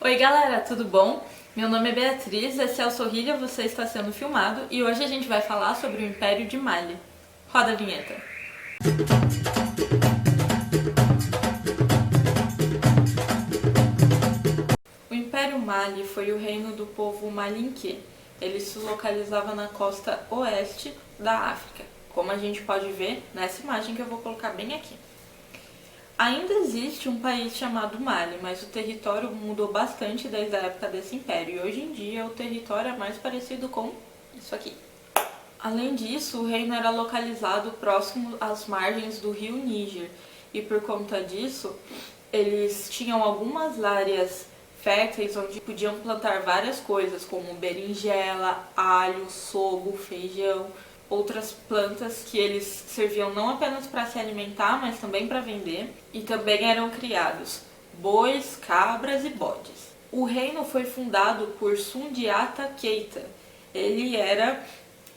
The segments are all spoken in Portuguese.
Oi galera, tudo bom? Meu nome é Beatriz, esse é o Sorrilha, você está sendo filmado e hoje a gente vai falar sobre o Império de Mali. Roda a vinheta. O Império Mali foi o reino do povo Malinquê. Ele se localizava na costa oeste da África, como a gente pode ver nessa imagem que eu vou colocar bem aqui. Ainda existe um país chamado Mali, mas o território mudou bastante desde a época desse império, e hoje em dia o território é mais parecido com isso aqui. Além disso, o reino era localizado próximo às margens do rio Níger, e por conta disso, eles tinham algumas áreas férteis onde podiam plantar várias coisas, como berinjela, alho, sorgo, feijão, outras plantas que eles serviam não apenas para se alimentar, mas também para vender, e também eram criados bois, cabras e bodes. O reino foi fundado por Sundiata Keita. Ele era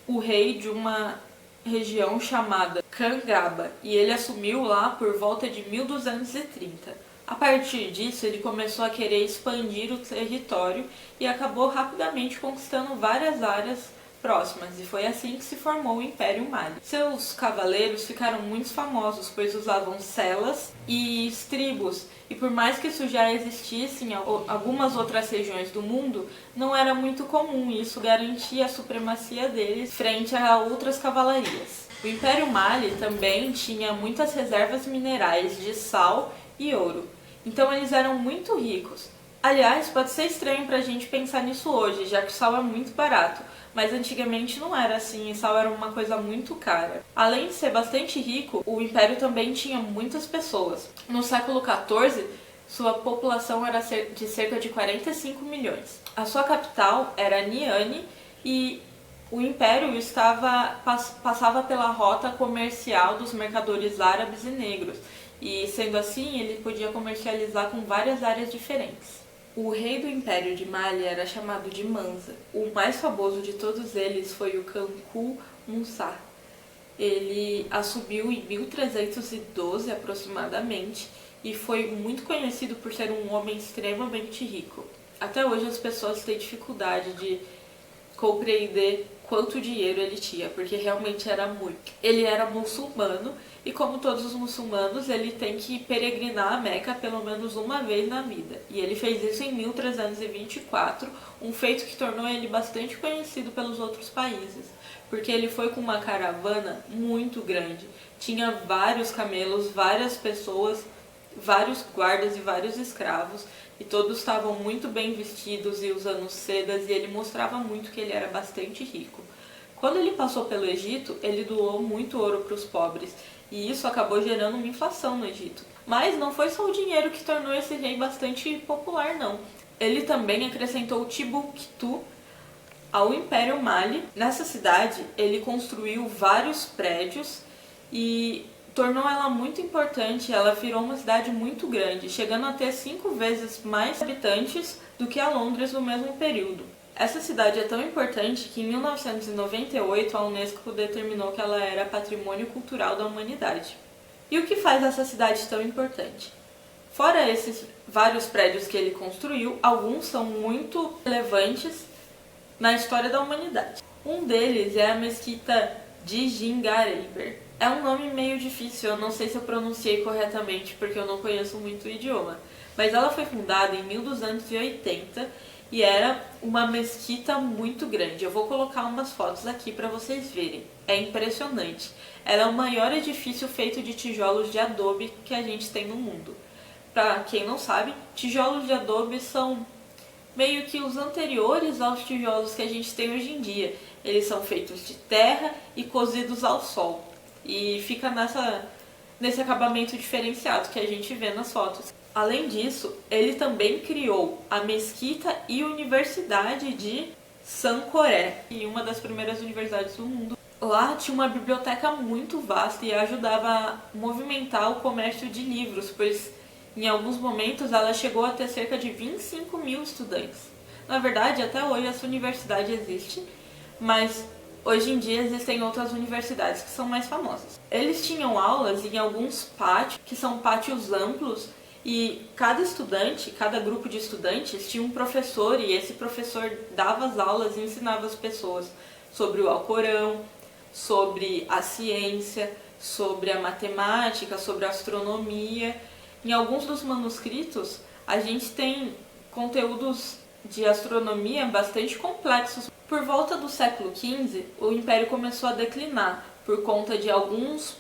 o rei de uma região chamada Kangaba, e ele assumiu lá por volta de 1230. A partir disso, ele começou a querer expandir o território e acabou rapidamente conquistando várias áreas próximas, e foi assim que se formou o Império Mali. Seus cavaleiros ficaram muito famosos, pois usavam selas e estribos, e por mais que isso já existisse em algumas outras regiões do mundo, não era muito comum, e isso garantia a supremacia deles frente a outras cavalarias. O Império Mali também tinha muitas reservas minerais de sal e ouro, então eles eram muito ricos. Aliás, pode ser estranho pra gente pensar nisso hoje, já que o sal é muito barato, mas antigamente não era assim, e sal era uma coisa muito cara. Além de ser bastante rico, o império também tinha muitas pessoas. No século XIV, sua população era de cerca de 45 milhões. A sua capital era Niani e o império passava pela rota comercial dos mercadores árabes e negros, e sendo assim, ele podia comercializar com várias áreas diferentes. O rei do Império de Mali era chamado de Mansa. O mais famoso de todos eles foi o Kanku Musa. Ele assumiu em 1312 aproximadamente e foi muito conhecido por ser um homem extremamente rico. Até hoje as pessoas têm dificuldade de compreender quanto dinheiro ele tinha, porque realmente era muito. Ele era muçulmano e, como todos os muçulmanos, ele tem que peregrinar a Meca pelo menos uma vez na vida. E ele fez isso em 1324, um feito que tornou ele bastante conhecido pelos outros países, porque ele foi com uma caravana muito grande. Tinha vários camelos, várias pessoas, vários guardas e vários escravos, e todos estavam muito bem vestidos e usando sedas, e ele mostrava muito que ele era bastante rico. Quando ele passou pelo Egito, ele doou muito ouro para os pobres, e isso acabou gerando uma inflação no Egito. Mas não foi só o dinheiro que tornou esse rei bastante popular, não. Ele também acrescentou Timbuktu ao Império Mali. Nessa cidade, ele construiu vários prédios e tornou ela muito importante. Ela virou uma cidade muito grande, chegando a ter 5 vezes mais habitantes do que a Londres no mesmo período. Essa cidade é tão importante que em 1998 a Unesco determinou que ela era Patrimônio Cultural da Humanidade. E o que faz essa cidade tão importante? Fora esses vários prédios que ele construiu, alguns são muito relevantes na história da humanidade. Um deles é a Mesquita de Djingareyber. É um nome meio difícil, eu não sei se eu pronunciei corretamente porque eu não conheço muito o idioma, mas ela foi fundada em 1280 e era uma mesquita muito grande. Eu vou colocar umas fotos aqui para vocês verem. É impressionante. Ela é o maior edifício feito de tijolos de adobe que a gente tem no mundo. Para quem não sabe, tijolos de adobe são meio que os anteriores aos tijolos que a gente tem hoje em dia. Eles são feitos de terra e cozidos ao sol. E fica nesse acabamento diferenciado que a gente vê nas fotos. Além disso, ele também criou a Mesquita e Universidade de Sankoré, e uma das primeiras universidades do mundo. Lá tinha uma biblioteca muito vasta e ajudava a movimentar o comércio de livros, pois em alguns momentos ela chegou a ter cerca de 25 mil estudantes. Na verdade, até hoje essa universidade existe, mas hoje em dia existem outras universidades que são mais famosas. Eles tinham aulas em alguns pátios, que são pátios amplos, E cada estudante, cada grupo de estudantes tinha um professor e esse professor dava as aulas e ensinava as pessoas sobre o Alcorão, sobre a ciência, sobre a matemática, sobre a astronomia. Em alguns dos manuscritos, a gente tem conteúdos de astronomia bastante complexos. Por volta do século XV, o Império começou a declinar por conta de alguns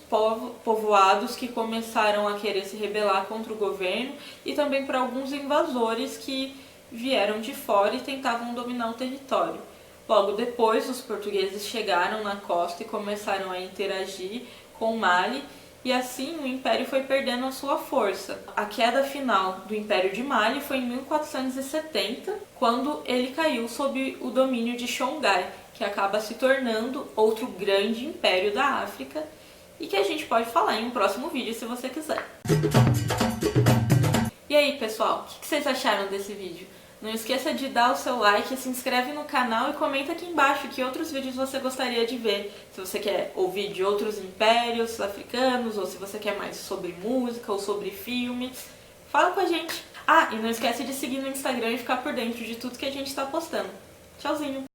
povoados que começaram a querer se rebelar contra o governo e também por alguns invasores que vieram de fora e tentavam dominar o território. Logo depois, os portugueses chegaram na costa e começaram a interagir com Mali, e assim o Império foi perdendo a sua força. A queda final do Império de Mali foi em 1470, quando ele caiu sob o domínio de Songhai, que acaba se tornando outro grande império da África, e que a gente pode falar em um próximo vídeo se você quiser. E aí, pessoal, o que vocês acharam desse vídeo? Não esqueça de dar o seu like, se inscreve no canal e comenta aqui embaixo que outros vídeos você gostaria de ver. Se você quer ouvir de outros impérios africanos, ou se você quer mais sobre música ou sobre filmes, fala com a gente. Ah, e não esquece de seguir no Instagram e ficar por dentro de tudo que a gente está postando. Tchauzinho!